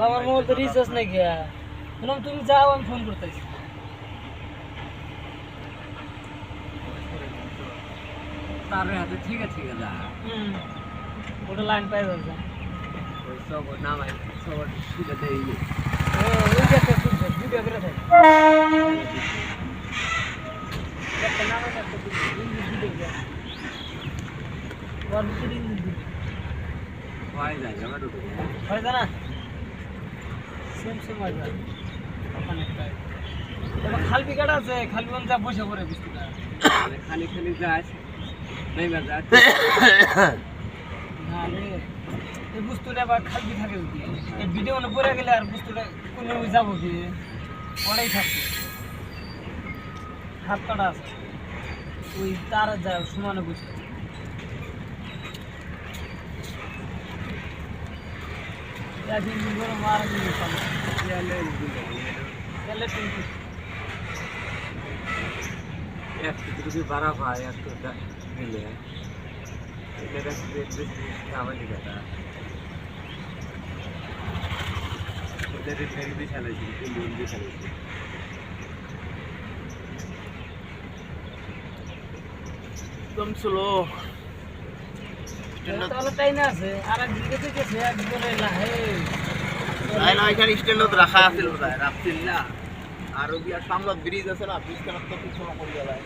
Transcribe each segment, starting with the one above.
আমার মোবাইল তো রিচার্জ নাই গিয়া শুনলাম তুমি যাও আমি ফোন করতেছি তার হাতে ঠিক আছে যা ওটা লাইন পাই যাচ্ছে ওই সব নামাই সব সুবিধা দেই ও ওই যে একটা শুনছে ভিডিও করে থাকে একটা নাম আছে একটা ভিডিও ওর ভিতরে হয় যায় আমার তো হয় না সেম সেম হয় না অনেকটা এবার খালবি কাটা আছে খালবি মন যা বসে পড়ে বিস্কুটটা খালি খালি যাস নাই বা যাস না রে এই বস্তুটা আবার খালবি থাকে যদি এই ভিডিও মনে পড়ে গেলে আর বস্তুটা কোন যাবো কি পড়েই থাকবে হাত কাটা আছে ওই তার যায় সমানে বসে একদিন করে মারা দিল তাহলে কিন্তু একটু যদি বাড়া পায় একটু দিলে এটা বেশি খাবার দিকে তা ওদের ফেরি দিয়ে চালাইছি লোন দিয়ে চালাইছি একদম স্লো তাহলে তাই না আছে আর একদিকে থেকে গেছে একবারে লাহে তাই না এখানে স্ট্যান্ডত রাখা আছিল বোধহয় রাখছিল না আর ওই আর সামনে ব্রিজ আছে না ব্রিজ কেন তো কিছু না করে গেলায়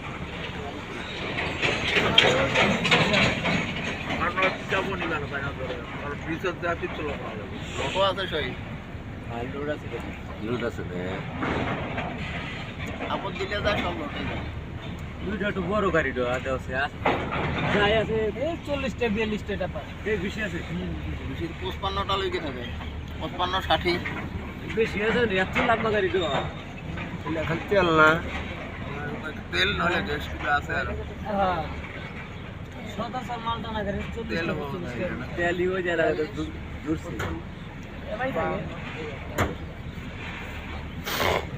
আমার নয় যাবো নি কেন তাই না ধরে আর ব্রিজের যা কিছু লোক লোকও আছে সই আর লোড আছে আপদ দিলে যায় সব লোটে যায় দুইটা একটু বড় গাড়ি আছে যাই আছে এই 40টা 42টা টাকা এই বেশি আছে বেশি 55টা লইকে থাকে 55 60 বেশি আছে এত লাগবে গাড়ি তো এখন তেল না তেল নলে দেশ কি আছে আর হ্যাঁ সদা সব মাল টানা করে 40 তেল তেলি হয়ে যায় দূর से ভাই থাকে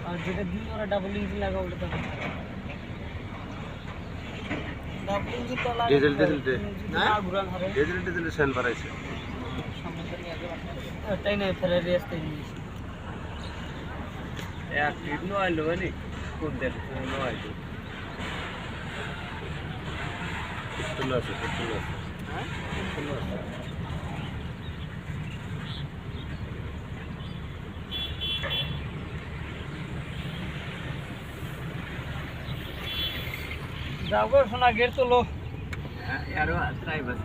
আর যেটা দিন ওরা ডাবল ইঞ্জিন লাগা ওটা তো ডাবল ইঞ্জিন তো লাগা ডিজেল না ঘুরান হবে ডিজেল সেল বাড়াইছে তাই না ফেরারি আসতে জিনিস এক ফিট নো আইলো মানে কোন দেখ নো আইলো চলে আসে হ্যাঁ যাও গো সোনা গেট তো লো यारो ट्राई बस